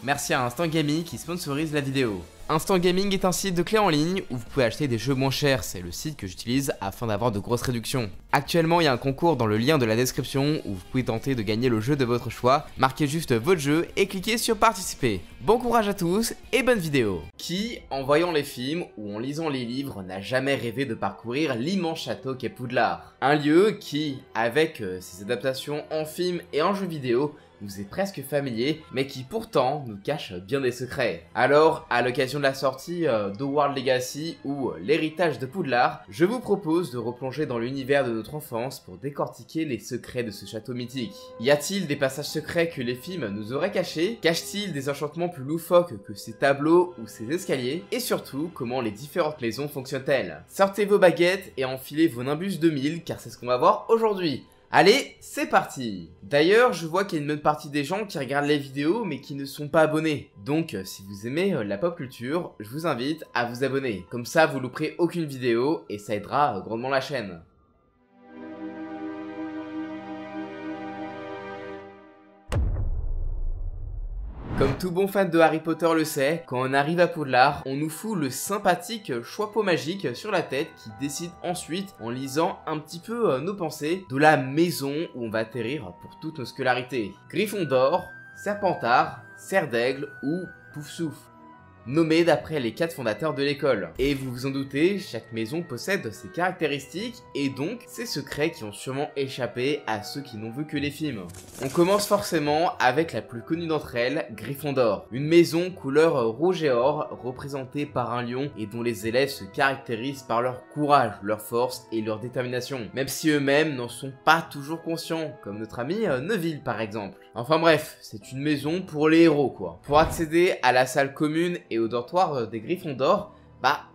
Merci à Instant Gaming qui sponsorise la vidéo. Instant Gaming est un site de clés en ligne où vous pouvez acheter des jeux moins chers, c'est le site que j'utilise afin d'avoir de grosses réductions. Actuellement il y a un concours dans le lien de la description où vous pouvez tenter de gagner le jeu de votre choix, marquez juste votre jeu et cliquez sur participer. Bon courage à tous et bonne vidéo. Qui, en voyant les films ou en lisant les livres, n'a jamais rêvé de parcourir l'immense château qu'est Poudlard? Un lieu qui, avec ses adaptations en film et en jeu vidéo, nous est presque familier, mais qui pourtant nous cache bien des secrets. Alors, à l'occasion de la sortie d'Hogwarts Legacy ou l'héritage de Poudlard, je vous propose de replonger dans l'univers de notre enfance pour décortiquer les secrets de ce château mythique. Y a-t-il des passages secrets que les films nous auraient cachés? Cache-t-il des enchantements plus loufoques que ces tableaux ou ces escaliers? Et surtout, comment les différentes maisons fonctionnent-elles? Sortez vos baguettes et enfilez vos Nimbus 2000 car c'est ce qu'on va voir aujourd'hui. Allez, c'est parti! D'ailleurs, je vois qu'il y a une bonne partie des gens qui regardent les vidéos mais qui ne sont pas abonnés. Donc, si vous aimez la pop culture, je vous invite à vous abonner. Comme ça, vous louperez aucune vidéo et ça aidera grandement la chaîne. Comme tout bon fan de Harry Potter le sait, quand on arrive à Poudlard, on nous fout le sympathique chapeau magique sur la tête qui décide ensuite, en lisant un petit peu nos pensées, de la maison où on va atterrir pour toutes nos scolarités. Gryffondor, Serpentard, Serre d'Aigle ou Poufsouffle. Nommés d'après les 4 fondateurs de l'école. Et vous vous en doutez, chaque maison possède ses caractéristiques et donc ses secrets qui ont sûrement échappé à ceux qui n'ont vu que les films. On commence forcément avec la plus connue d'entre elles, Gryffondor. Une maison couleur rouge et or, représentée par un lion et dont les élèves se caractérisent par leur courage, leur force et leur détermination. Même si eux-mêmes n'en sont pas toujours conscients, comme notre ami Neville par exemple. Enfin bref, c'est une maison pour les héros quoi. Pour accéder à la salle commune et au dortoir des Gryffondor,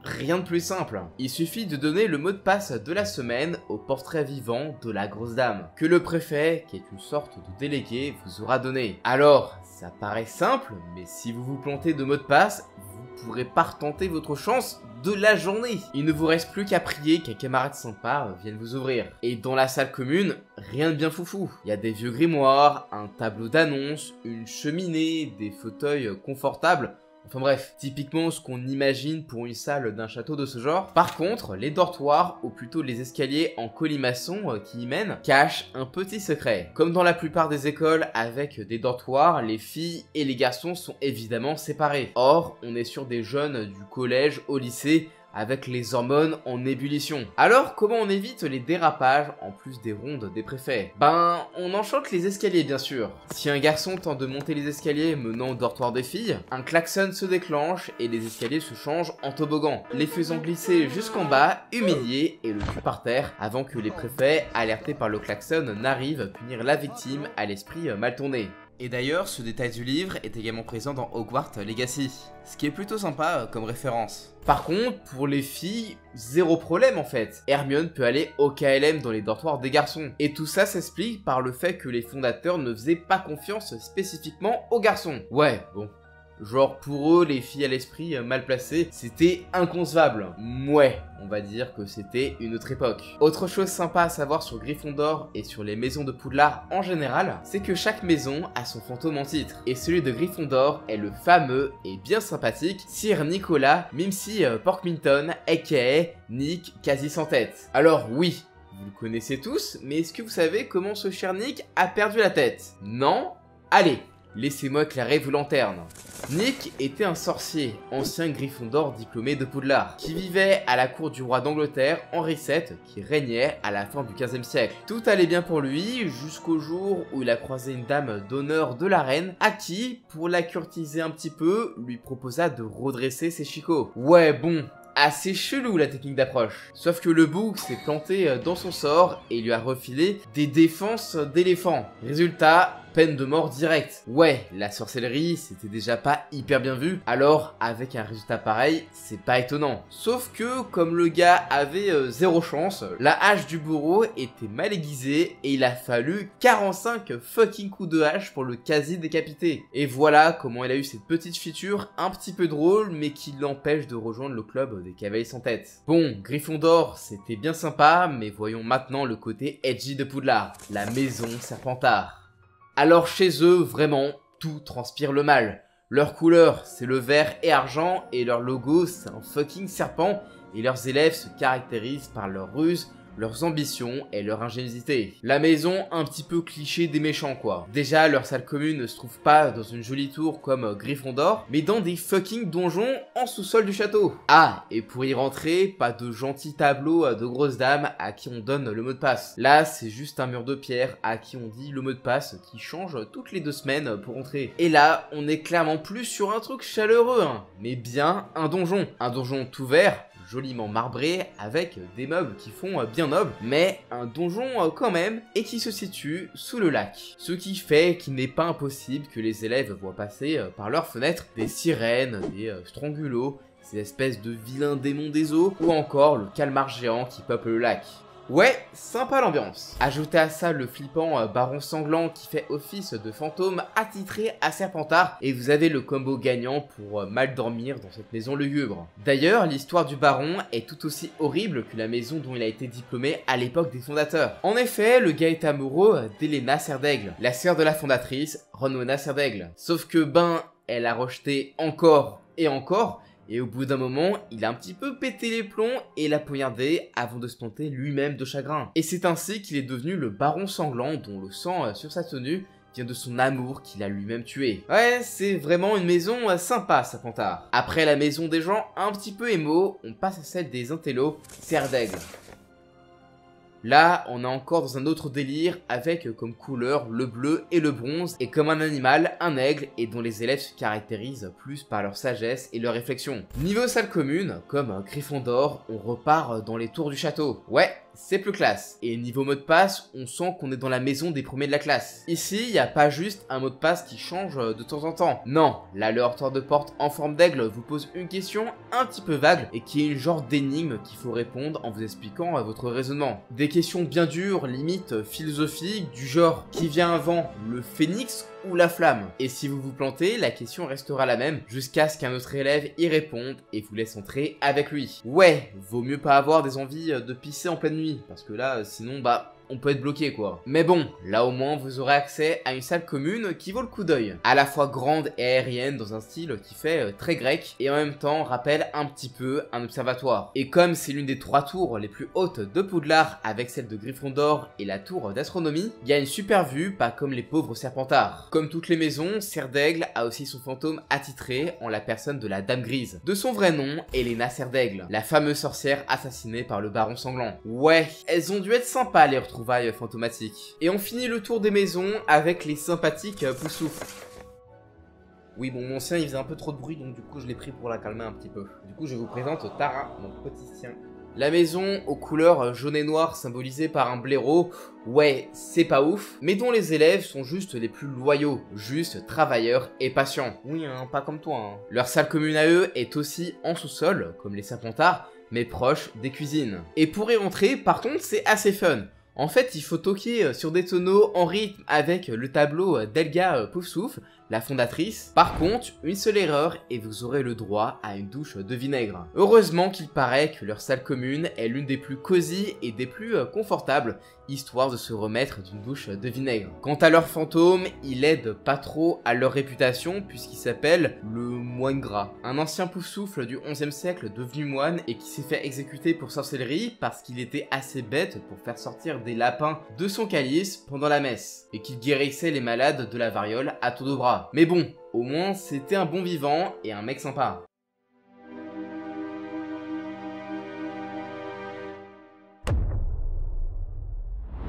rien de plus simple. Il suffit de donner le mot de passe de la semaine au portrait vivant de la grosse dame, que le préfet, qui est une sorte de délégué, vous aura donné. Alors, ça paraît simple, mais si vous vous plantez de mot de passe, vous pourrez pas retenter votre chance de la journée. Il ne vous reste plus qu'à prier qu'un camarade sympa vienne vous ouvrir. Et dans la salle commune, rien de bien foufou. Il y a des vieux grimoires, un tableau d'annonces, une cheminée, des fauteuils confortables. Enfin bref, typiquement ce qu'on imagine pour une salle d'un château de ce genre. Par contre, les dortoirs, ou plutôt les escaliers en colimaçon qui y mènent, cachent un petit secret. Comme dans la plupart des écoles avec des dortoirs, les filles et les garçons sont évidemment séparés. Or, on est sur des jeunes du collège au lycée, avec les hormones en ébullition. Alors, comment on évite les dérapages en plus des rondes des préfets? On enchante les escaliers bien sûr. Si un garçon tente de monter les escaliers menant au dortoir des filles, un klaxon se déclenche et les escaliers se changent en toboggan, les faisant glisser jusqu'en bas, humiliés et le cul par terre, avant que les préfets, alertés par le klaxon, n'arrivent punir la victime à l'esprit mal tourné. Et d'ailleurs, ce détail du livre est également présent dans Hogwarts Legacy, ce qui est plutôt sympa comme référence. Par contre, pour les filles, zéro problème en fait. Hermione peut aller au KLM dans les dortoirs des garçons. Et tout ça s'explique par le fait que les fondateurs ne faisaient pas confiance spécifiquement aux garçons. Ouais, bon. Genre pour eux, les filles à l'esprit mal placé, c'était inconcevable. Ouais, on va dire que c'était une autre époque. Autre chose sympa à savoir sur Gryffondor et sur les maisons de Poudlard en général, c'est que chaque maison a son fantôme en titre. Et celui de Gryffondor est le fameux et bien sympathique Sir Nicholas Mimsy Porkminton, aka Nick quasi sans tête. Alors oui, vous le connaissez tous, mais est-ce que vous savez comment ce cher Nick a perdu la tête? Non? Allez, laissez-moi éclairer vos lanternes. Nick était un sorcier, ancien Gryffondor diplômé de Poudlard, qui vivait à la cour du roi d'Angleterre, Henri VII, qui régnait à la fin du XVe siècle. Tout allait bien pour lui, jusqu'au jour où il a croisé une dame d'honneur de la reine, à qui, pour la courtiser un petit peu, lui proposa de redresser ses chicots. Ouais, bon, assez chelou la technique d'approche. Sauf que le bouc s'est planté dans son sort et lui a refilé des défenses d'éléphant. Résultat, peine de mort directe. Ouais, la sorcellerie, c'était déjà pas hyper bien vu, alors avec un résultat pareil, c'est pas étonnant. Sauf que, comme le gars avait zéro chance, la hache du bourreau était mal aiguisée et il a fallu 45 fucking coups de hache pour le quasi décapiter. Et voilà comment il a eu cette petite feature un petit peu drôle, mais qui l'empêche de rejoindre le club des cavaliers sans tête. Bon, Gryffondor, c'était bien sympa, mais voyons maintenant le côté edgy de Poudlard, la maison Serpentard. Alors chez eux, vraiment, tout transpire le mal. Leur couleur, c'est le vert et argent, et leur logo, c'est un fucking serpent, et leurs élèves se caractérisent par leur ruse, leurs ambitions et leur ingéniosité. La maison un petit peu cliché des méchants quoi. Déjà leur salle commune ne se trouve pas dans une jolie tour comme Gryffondor, mais dans des fucking donjons en sous-sol du château. Ah, et pour y rentrer, pas de gentils tableaux de grosses dames à qui on donne le mot de passe. Là c'est juste un mur de pierre à qui on dit le mot de passe qui change toutes les 2 semaines pour entrer. Et là on est clairement plus sur un truc chaleureux, hein, mais bien un donjon. Un donjon tout vert, joliment marbré, avec des meubles qui font bien noble, mais un donjon quand même, et qui se situe sous le lac. Ce qui fait qu'il n'est pas impossible que les élèves voient passer par leurs fenêtres des sirènes, des strangulots, ces espèces de vilains démons des eaux, ou encore le calmar géant qui peuple le lac. Ouais, sympa l'ambiance. Ajoutez à ça le flippant baron sanglant qui fait office de fantôme attitré à Serpentard et vous avez le combo gagnant pour mal dormir dans cette maison lugubre. D'ailleurs, l'histoire du baron est tout aussi horrible que la maison dont il a été diplômé à l'époque des fondateurs. En effet, le gars est amoureux d'Helena Serdaigle, la sœur de la fondatrice, Rowena Serdaigle. Sauf que elle a rejeté encore et encore. Et au bout d'un moment, il a un petit peu pété les plombs et l'a poignardé avant de se planter lui-même de chagrin. Et c'est ainsi qu'il est devenu le baron sanglant dont le sang sur sa tenue vient de son amour qu'il a lui-même tué. Ouais, c'est vraiment une maison sympa, Serpentard. Après la maison des gens un petit peu émo, on passe à celle des intellos, Serdaigle. Là, on est encore dans un autre délire avec comme couleur le bleu et le bronze et comme un animal, un aigle et dont les élèves se caractérisent plus par leur sagesse et leur réflexion. Niveau salle commune, comme Gryffondor, on repart dans les tours du château. Ouais, c'est plus classe. Et niveau mot de passe, on sent qu'on est dans la maison des premiers de la classe. Ici, il n'y a pas juste un mot de passe qui change de temps en temps. Non, là, le heurteur de porte en forme d'aigle vous pose une question un petit peu vague et qui est une genre d'énigme qu'il faut répondre en vous expliquant votre raisonnement. Des questions bien dures, limite philosophiques, du genre qui vient avant, le phénix ou la flamme. Et si vous vous plantez, la question restera la même jusqu'à ce qu'un autre élève y réponde et vous laisse entrer avec lui. Ouais, vaut mieux pas avoir des envies de pisser en pleine nuit parce que là, sinon, on peut être bloqué quoi. Mais bon, là au moins vous aurez accès à une salle commune qui vaut le coup d'œil. À la fois grande et aérienne dans un style qui fait très grec et en même temps rappelle un petit peu un observatoire. Et comme c'est l'une des 3 tours les plus hautes de Poudlard avec celle de Gryffondor et la tour d'astronomie, il y a une super vue, pas comme les pauvres Serpentards. Comme toutes les maisons, Serdaigle a aussi son fantôme attitré en la personne de la Dame Grise. De son vrai nom, Helena Serdaigle, la fameuse sorcière assassinée par le baron sanglant. Ouais, elles ont dû être sympas les retrouvailles fantomatiques. Et on finit le tour des maisons avec les sympathiques Poussouf. Oui bon, mon sien il faisait un peu trop de bruit donc du coup je l'ai pris pour la calmer un petit peu. Du coup je vous présente Tara, mon petit sien. La maison aux couleurs jaune et noir symbolisée par un blaireau, ouais, c'est pas ouf, mais dont les élèves sont juste les plus loyaux, juste travailleurs et patients. Oui, hein, pas comme toi. Hein. Leur salle commune à eux est aussi en sous-sol, comme les Serpentards, mais proche des cuisines. Et pour y rentrer, par contre, c'est assez fun. En fait, il faut toquer sur des tonneaux en rythme avec le tableau d'Helga Poufsouffle, la fondatrice. Par contre, une seule erreur et vous aurez le droit à une douche de vinaigre. Heureusement qu'il paraît que leur salle commune est l'une des plus cosy et des plus confortables, histoire de se remettre d'une douche de vinaigre. Quant à leur fantôme, il aide pas trop à leur réputation puisqu'il s'appelle le moine gras. Un ancien Poufsouffle du 11e siècle devenu moine et qui s'est fait exécuter pour sorcellerie parce qu'il était assez bête pour faire sortir des lapins de son calice pendant la messe et qu'il guérissait les malades de la variole à tour de bras. Mais bon, au moins c'était un bon vivant et un mec sympa.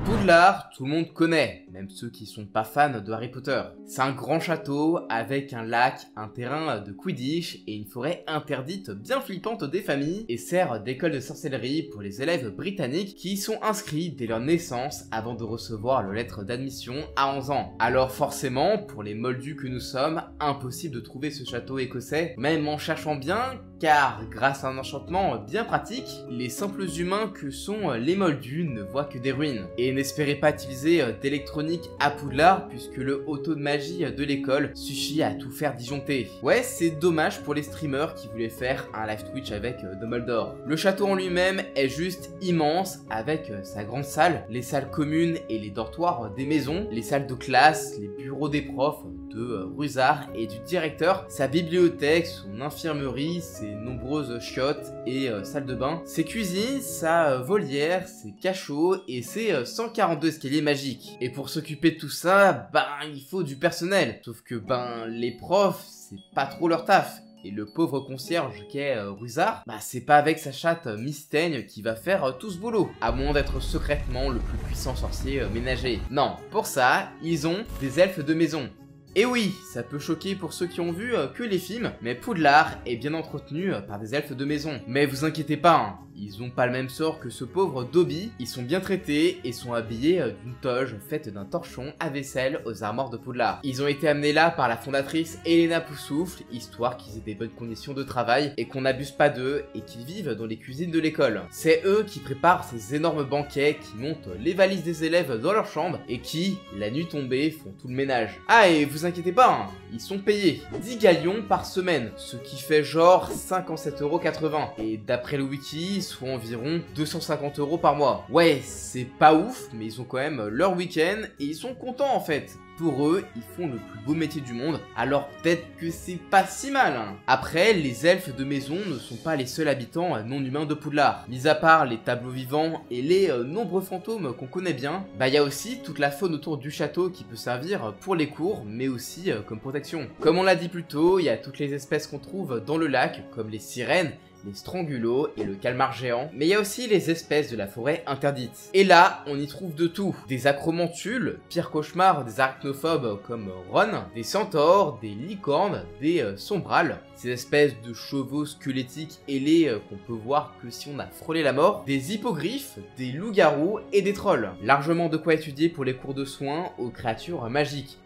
Poudlard, tout le monde connaît, même ceux qui sont pas fans de Harry Potter. C'est un grand château avec un lac, un terrain de Quidditch et une forêt interdite bien flippante des familles et sert d'école de sorcellerie pour les élèves britanniques qui y sont inscrits dès leur naissance avant de recevoir leur lettre d'admission à 11 ans. Alors forcément, pour les moldus que nous sommes, impossible de trouver ce château écossais, même en cherchant bien, car grâce à un enchantement bien pratique, les simples humains que sont les moldus ne voient que des ruines. Et n'est-ce n'espérez pas utiliser d'électronique à Poudlard puisque le auto de magie de l'école suffit à tout faire disjoncter. Ouais, c'est dommage pour les streamers qui voulaient faire un live Twitch avec Dumbledore. Le château en lui-même est juste immense avec sa grande salle, les salles communes et les dortoirs des maisons, les salles de classe, les bureaux des profs, de Rusard et du directeur, sa bibliothèque, son infirmerie, ses nombreuses chiottes et salles de bain, ses cuisines, sa volière, ses cachots et ses 142 escaliers magiques. Et pour s'occuper de tout ça, il faut du personnel. Sauf que les profs, c'est pas trop leur taf. Et le pauvre concierge qu'est Rusard, c'est pas avec sa chatte Mystaigne qui va faire tout ce boulot, à moins d'être secrètement le plus puissant sorcier ménager. Non, pour ça, ils ont des elfes de maison. Et oui, ça peut choquer pour ceux qui ont vu que les films, mais Poudlard est bien entretenu par des elfes de maison. Mais vous inquiétez pas, ils ont pas le même sort que ce pauvre Dobby, ils sont bien traités et sont habillés d'une toge faite d'un torchon à vaisselle aux armoires de Poudlard. Ils ont été amenés là par la fondatrice Helena Poussoufle, histoire qu'ils aient des bonnes conditions de travail et qu'on n'abuse pas d'eux et qu'ils vivent dans les cuisines de l'école. C'est eux qui préparent ces énormes banquets, qui montent les valises des élèves dans leur chambre et qui, la nuit tombée, font tout le ménage. Ah, et vous inquiétez pas, ils sont payés 10 galions par semaine, ce qui fait genre 57,80 €. Et d'après le wiki, soit environ 250 € par mois. Ouais, c'est pas ouf, mais ils ont quand même leur week-end et ils sont contents en fait. Pour eux, ils font le plus beau métier du monde, alors peut-être que c'est pas si mal. Après, les elfes de maison ne sont pas les seuls habitants non humains de Poudlard. Mis à part les tableaux vivants et les nombreux fantômes qu'on connaît bien, y a aussi toute la faune autour du château qui peut servir pour les cours, mais aussi comme protection. Comme on l'a dit plus tôt, il y a toutes les espèces qu'on trouve dans le lac, comme les sirènes, les strangulots et le calmar géant, mais il y a aussi les espèces de la forêt interdite. Et là, on y trouve de tout. Des acromantules, pire cauchemar des arachnophobes comme Ron, des centaures, des licornes, des sombrales, ces espèces de chevaux squelettiques ailés qu'on peut voir que si on a frôlé la mort, des hippogriffes, des loups-garous et des trolls. Largement de quoi étudier pour les cours de soins aux créatures magiques.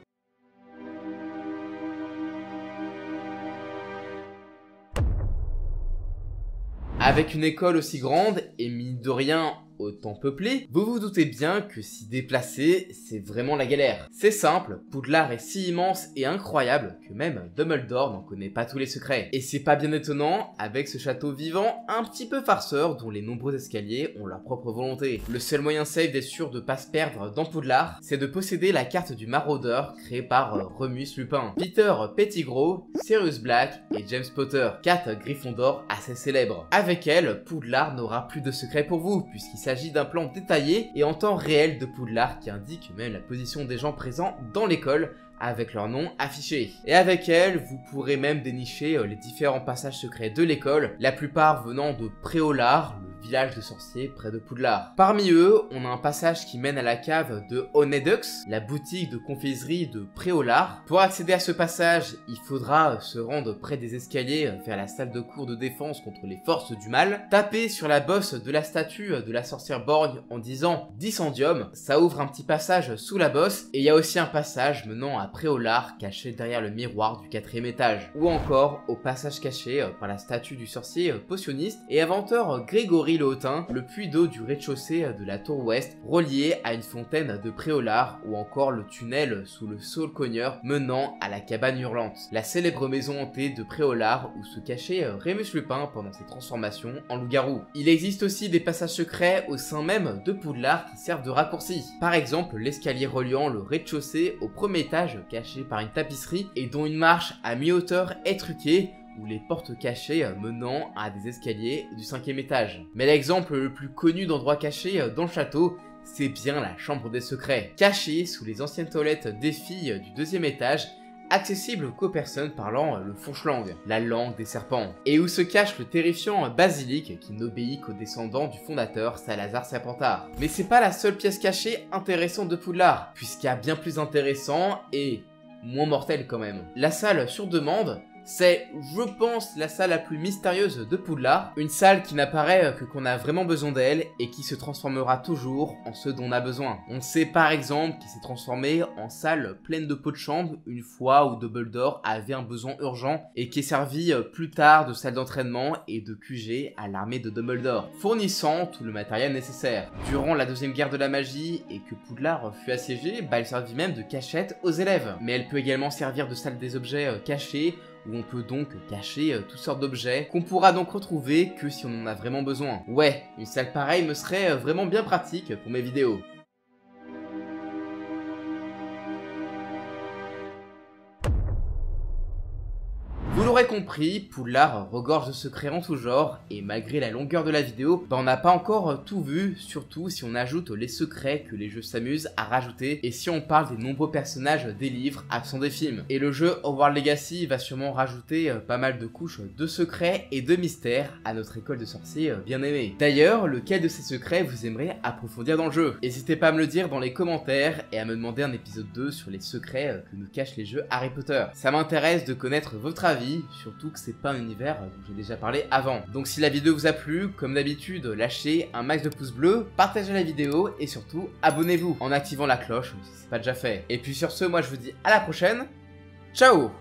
Avec une école aussi grande et mine de rien autant peuplée, vous vous doutez bien que s'y déplacer, c'est vraiment la galère. C'est simple, Poudlard est si immense et incroyable que même Dumbledore n'en connaît pas tous les secrets. Et c'est pas bien étonnant, avec ce château vivant un petit peu farceur dont les nombreux escaliers ont leur propre volonté. Le seul moyen safe d'être sûr de pas se perdre dans Poudlard, c'est de posséder la carte du maraudeur créée par Remus Lupin, Peter Pettigrew, Sirius Black et James Potter, 4 Gryffondor assez célèbres. Avec elle, Poudlard n'aura plus de secrets pour vous, puisqu'il s'agit d'un plan détaillé et en temps réel de Poudlard qui indique même la position des gens présents dans l'école avec leur nom affiché. Et avec elle, vous pourrez même dénicher les différents passages secrets de l'école, la plupart venant de Préolard, le village de sorciers près de Poudlard. Parmi eux, on a un passage qui mène à la cave de Honedux, la boutique de confiserie de Préolard. Pour accéder à ce passage, il faudra se rendre près des escaliers vers la salle de cours de défense contre les forces du mal, taper sur la bosse de la statue de la sorcière Borgne en disant Discendium, ça ouvre un petit passage sous la bosse, et il y a aussi un passage menant à Préolard caché derrière le miroir du 4e étage, ou encore au passage caché par la statue du sorcier potionniste et inventeur Grégory le Hautain, le puits d'eau du rez-de-chaussée de la tour ouest, relié à une fontaine de Préolard, ou encore le tunnel sous le saule cogneur menant à la cabane hurlante, la célèbre maison hantée de Préolard où se cachait Remus Lupin pendant ses transformations en loup-garou. Il existe aussi des passages secrets au sein même de Poudlard qui servent de raccourci. Par exemple, l'escalier reliant le rez-de-chaussée au premier étage caché par une tapisserie et dont une marche à mi-hauteur est truquée, ou les portes cachées menant à des escaliers du 5e étage. Mais l'exemple le plus connu d'endroit caché dans le château, c'est bien la chambre des secrets, cachée sous les anciennes toilettes des filles du 2e étage, accessible qu'aux personnes parlant le fourche-langue, la langue des serpents, et où se cache le terrifiant basilic qui n'obéit qu'aux descendants du fondateur Salazar Serpentard. Mais c'est pas la seule pièce cachée intéressante de Poudlard, puisqu'il y a bien plus intéressant et moins mortel quand même. La salle sur demande, C'est, je pense, la salle la plus mystérieuse de Poudlard, une salle qui n'apparaît que quand on a vraiment besoin d'elle et qui se transformera toujours en ce dont on a besoin. On sait par exemple qu'il s'est transformé en salle pleine de pots de chambre une fois où Dumbledore avait un besoin urgent et qui est servi plus tard de salle d'entraînement et de QG à l'armée de Dumbledore, fournissant tout le matériel nécessaire. Durant la deuxième guerre de la magie et que Poudlard fut assiégée, elle servit même de cachette aux élèves. Mais elle peut également servir de salle des objets cachés, où on peut donc cacher toutes sortes d'objets qu'on pourra donc retrouver que si on en a vraiment besoin. Ouais, une salle pareille me serait vraiment bien pratique pour mes vidéos. Vous l'aurez compris, Poudlard regorge de secrets en tout genre, et malgré la longueur de la vidéo, on n'a pas encore tout vu, surtout si on ajoute les secrets que les jeux s'amusent à rajouter, et si on parle des nombreux personnages des livres absents des films. Et le jeu Hogwarts Legacy va sûrement rajouter pas mal de couches de secrets et de mystères à notre école de sorciers bien aimée. D'ailleurs, lequel de ces secrets vous aimeriez approfondir dans le jeu? N'hésitez pas à me le dire dans les commentaires et à me demander un épisode 2 sur les secrets que nous cachent les jeux Harry Potter. Ça m'intéresse de connaître votre avis, surtout que c'est pas un univers dont j'ai déjà parlé avant. Donc si la vidéo vous a plu, comme d'habitude, lâchez un max de pouces bleus, partagez la vidéo et surtout abonnez-vous en activant la cloche si c'est pas déjà fait. Et puis sur ce, moi je vous dis à la prochaine, ciao!